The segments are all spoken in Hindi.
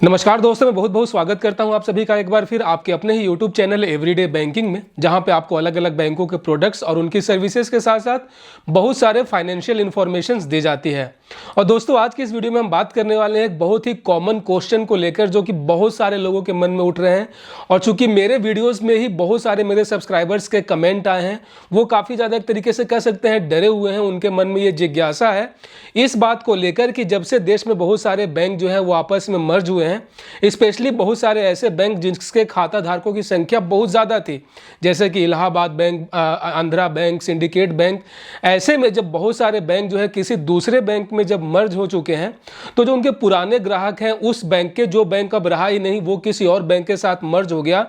नमस्कार दोस्तों, मैं बहुत बहुत स्वागत करता हूं आप सभी का एक बार फिर आपके अपने ही YouTube चैनल एवरीडे बैंकिंग में, जहां पे आपको अलग अलग बैंकों के प्रोडक्ट्स और उनकी सर्विसेज के साथ साथ बहुत सारे फाइनेंशियल इन्फॉर्मेशन दी जाती है। और दोस्तों, आज की इस वीडियो में हम बात करने वाले हैं एक बहुत ही कॉमन क्वेश्चन को लेकर, जो कि बहुत सारे लोगों के मन में उठ रहे हैं। और चूंकि मेरे वीडियोज़ में ही बहुत सारे मेरे सब्सक्राइबर्स के कमेंट आए हैं, वो काफ़ी ज़्यादा एक तरीके से कह सकते हैं डरे हुए हैं। उनके मन में ये जिज्ञासा है इस बात को लेकर कि जब से देश में बहुत सारे बैंक जो है वो आपस में मर्ज हुए हैं, स्पेशली बहुत सारे ऐसे बैंक जिसके खाता धारकों की संख्या बहुत ज़्यादा थी, जैसे कि Allahabad bank, Andhra bank, syndicate bank. ऐसे में जब बहुत सारे बैंक जो है किसी दूसरे बैंक में जब मर्ज हो चुके हैं, तो जो उनके पुराने ग्राहक हैं उस बैंक के, जो बैंक अब रहा ही नहीं, वो किसी और बैंक के साथ मर्ज हो गया,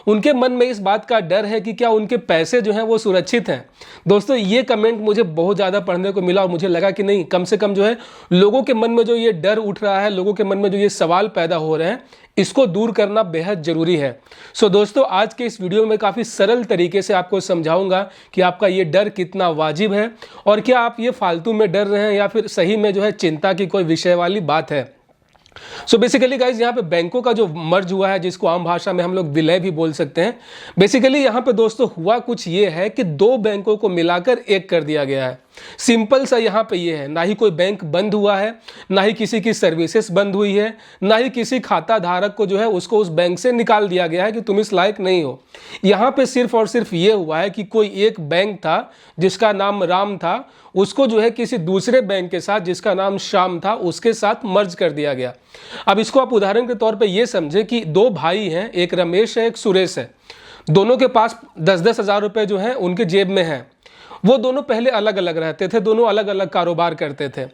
उनके मन में इस बात का डर है कि क्या उनके पैसे जो हैं वो सुरक्षित हैं। दोस्तों, ये कमेंट मुझे बहुत ज़्यादा पढ़ने को मिला और मुझे लगा कि नहीं, कम से कम जो है लोगों के मन में जो ये डर उठ रहा है, लोगों के मन में जो ये सवाल पैदा हो रहे हैं, इसको दूर करना बेहद जरूरी है। सो दोस्तों, आज के इस वीडियो में काफ़ी सरल तरीके से आपको समझाऊंगा कि आपका ये डर कितना वाजिब है और क्या आप ये फालतू में डर रहे हैं या फिर सही में जो है चिंता की कोई विषय वाली बात है। सो बेसिकली गाइज, यहाँ पे बैंकों का जो मर्ज हुआ है, जिसको आम भाषा में हम लोग विलय भी बोल सकते हैं, बेसिकली यहाँ पे दोस्तों हुआ कुछ ये है कि दो बैंकों को मिलाकर एक कर दिया गया है। सिंपल सा यहाँ पे ये है, ना ही कोई बैंक बंद हुआ है, ना ही किसी की सर्विसेज बंद हुई है, ना ही किसी खाता धारक को जो है उसको उस बैंक से निकाल दिया गया है कि तुम इस लायक नहीं हो। यहाँ पे सिर्फ और सिर्फ ये हुआ है कि कोई एक बैंक था जिसका नाम राम था, उसको जो है किसी दूसरे बैंक के साथ जिसका नाम श्याम था, उसके साथ मर्ज कर दिया गया। अब इसको आप उदाहरण के तौर पे ये समझे कि दो भाई हैं, एक रमेश है, एक सुरेश है। दोनों के पास 10-10 हज़ार रुपये जो हैं उनके जेब में हैं। वो दोनों पहले अलग अलग रहते थे, दोनों अलग अलग कारोबार करते थे।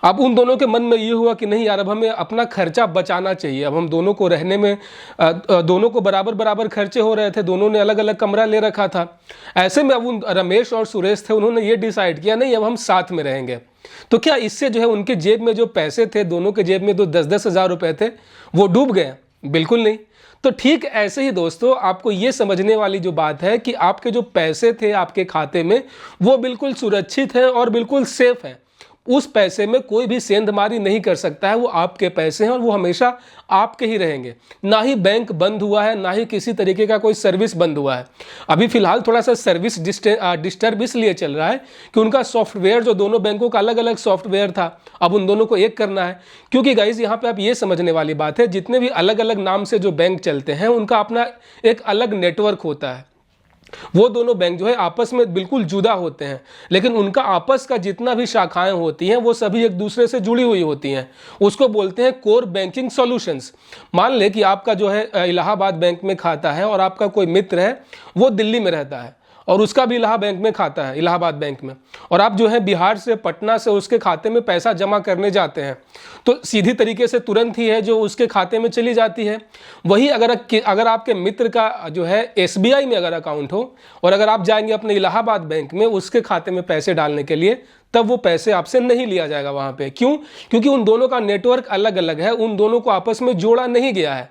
अब उन दोनों के मन में ये हुआ कि नहीं यार, अब हमें अपना खर्चा बचाना चाहिए। अब हम दोनों को रहने में दोनों को बराबर बराबर खर्चे हो रहे थे, दोनों ने अलग अलग कमरा ले रखा था। ऐसे में अब उन रमेश और सुरेश थे, उन्होंने ये डिसाइड किया नहीं, अब हम साथ में रहेंगे। तो क्या इससे जो है उनके जेब में जो पैसे थे, दोनों के जेब में जो 10-10 हज़ार रुपये थे, वो डूब गए? बिल्कुल नहीं। तो ठीक ऐसे ही दोस्तों, आपको ये समझने वाली जो बात है कि आपके जो पैसे थे आपके खाते में, वो बिल्कुल सुरक्षित हैं और बिल्कुल सेफ हैं। उस पैसे में कोई भी सेंधमारी नहीं कर सकता है। वो आपके पैसे हैं और वो हमेशा आपके ही रहेंगे। ना ही बैंक बंद हुआ है, ना ही किसी तरीके का कोई सर्विस बंद हुआ है। अभी फिलहाल थोड़ा सा सर्विस डिस्टर्ब इसलिए चल रहा है कि उनका सॉफ्टवेयर, जो दोनों बैंकों का अलग अलग सॉफ्टवेयर था, अब उन दोनों को एक करना है। क्योंकि गाइज, यहाँ पे आप ये समझने वाली बात है, जितने भी अलग अलग नाम से जो बैंक चलते हैं उनका अपना एक अलग नेटवर्क होता है। वो दोनों बैंक जो है आपस में बिल्कुल जुदा होते हैं, लेकिन उनका आपस का जितना भी शाखाएं होती हैं वो सभी एक दूसरे से जुड़ी हुई होती हैं। उसको बोलते हैं कोर बैंकिंग सॉल्यूशंस। मान ले कि आपका जो है इलाहाबाद बैंक में खाता है और आपका कोई मित्र है, वो दिल्ली में रहता है और उसका भी इलाहाबाद बैंक में खाता है, इलाहाबाद बैंक में, और आप जो है बिहार से, पटना से उसके खाते में पैसा जमा करने जाते हैं, तो सीधी तरीके से तुरंत ही है जो उसके खाते में चली जाती है। वही अगर आपके मित्र का जो है SBI में अगर अकाउंट हो और अगर आप जाएंगे अपने इलाहाबाद बैंक में उसके खाते में पैसे डालने के लिए, तब वो पैसे आपसे नहीं लिया जाएगा वहाँ पे। क्यों? क्योंकि उन दोनों का नेटवर्क अलग अलग है, उन दोनों को आपस में जोड़ा नहीं गया है।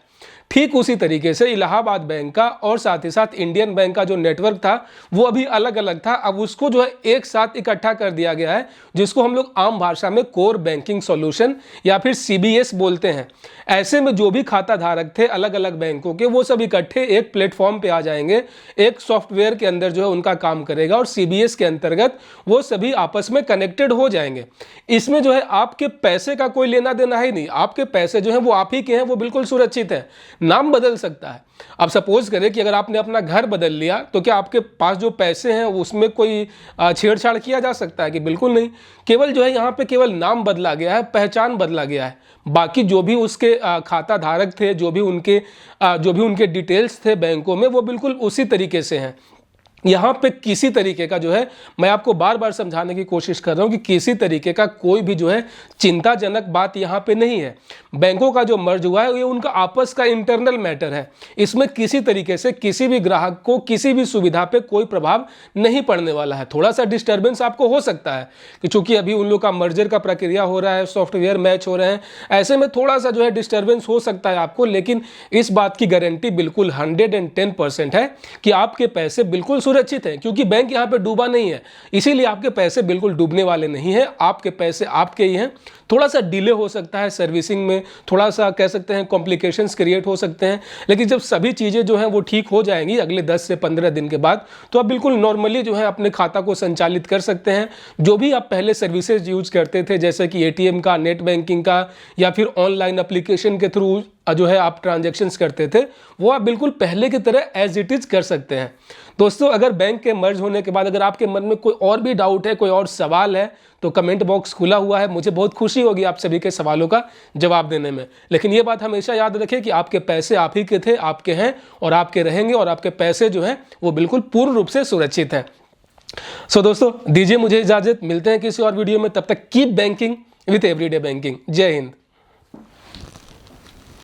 ठीक उसी तरीके से इलाहाबाद बैंक का और साथ ही साथ इंडियन बैंक का जो नेटवर्क था वो अभी अलग अलग था, अब उसको जो है एक साथ इकट्ठा कर दिया गया है, जिसको हम लोग आम भाषा में कोर बैंकिंग सॉल्यूशन या फिर CBS बोलते हैं। ऐसे में जो भी खाता धारक थे अलग अलग बैंकों के, वो सब इकट्ठे एक प्लेटफॉर्म पे आ जाएंगे, एक सॉफ्टवेयर के अंदर जो है उनका काम करेगा और CBS के अंतर्गत वो सभी आपस में कनेक्टेड हो जाएंगे। इसमें जो है आपके पैसे का कोई लेना देना ही नहीं, आपके पैसे जो है वो आप ही के हैं, वो बिल्कुल सुरक्षित है। नाम बदल सकता है। अब सपोज करें कि अगर आपने अपना घर बदल लिया, तो क्या आपके पास जो पैसे हैं उसमें कोई छेड़छाड़ किया जा सकता है? कि बिल्कुल नहीं। केवल जो है यहाँ पे केवल नाम बदला गया है, पहचान बदला गया है। बाकी जो भी उसके खाता धारक थे, जो भी उनके डिटेल्स थे बैंकों में, वो बिल्कुल उसी तरीके से हैं। यहाँ पे किसी तरीके का जो है, मैं आपको बार बार समझाने की कोशिश कर रहा हूँ कि किसी तरीके का कोई भी जो है चिंताजनक बात यहाँ पे नहीं है। बैंकों का जो मर्ज हुआ है ये उनका आपस का इंटरनल मैटर है। इसमें किसी तरीके से किसी भी ग्राहक को किसी भी सुविधा पे कोई प्रभाव नहीं पड़ने वाला है। थोड़ा सा डिस्टर्बेंस आपको हो सकता है कि चूंकि अभी उन लोग का मर्जर का प्रक्रिया हो रहा है, सॉफ्टवेयर मैच हो रहे हैं, ऐसे में थोड़ा सा जो है डिस्टर्बेंस हो सकता है आपको, लेकिन इस बात की गारंटी बिल्कुल 110% है कि आपके पैसे बिल्कुल सुरक्षित हैं, क्योंकि बैंक यहाँ पे डूबा नहीं है, इसीलिए आपके पैसे बिल्कुल डूबने वाले नहीं हैं। आपके पैसे आपके ही हैं। थोड़ा सा डिले हो सकता है सर्विसिंग में, थोड़ा सा कह सकते हैं कॉम्प्लिकेशंस क्रिएट हो सकते हैं, लेकिन जब सभी चीज़ें जो हैं वो ठीक हो जाएंगी अगले 10 से 15 दिन के बाद, तो आप बिल्कुल नॉर्मली जो है अपने खाता को संचालित कर सकते हैं। जो भी आप पहले सर्विसेज यूज करते थे, जैसे कि एटीएम का, नेट बैंकिंग का, या फिर ऑनलाइन एप्लीकेशन के थ्रू जो है आप ट्रांजैक्शंस करते थे, वो आप बिल्कुल पहले की तरह एज इट इज कर सकते हैं। दोस्तों, अगर बैंक के मर्ज होने के बाद अगर आपके मन में कोई और भी डाउट है, कोई और सवाल है, तो कमेंट बॉक्स खुला हुआ है। मुझे बहुत खुशी होगी आप सभी के सवालों का जवाब देने में। लेकिन ये बात हमेशा याद रखें कि आपके पैसे आप ही के थे, आपके हैं और आपके रहेंगे, और आपके पैसे जो हैं वो बिल्कुल पूर्ण रूप से सुरक्षित हैं। सो दोस्तों, दीजिए मुझे इजाजत, मिलते हैं किसी और वीडियो में। तब तक keep banking with everyday banking. जय हिंद।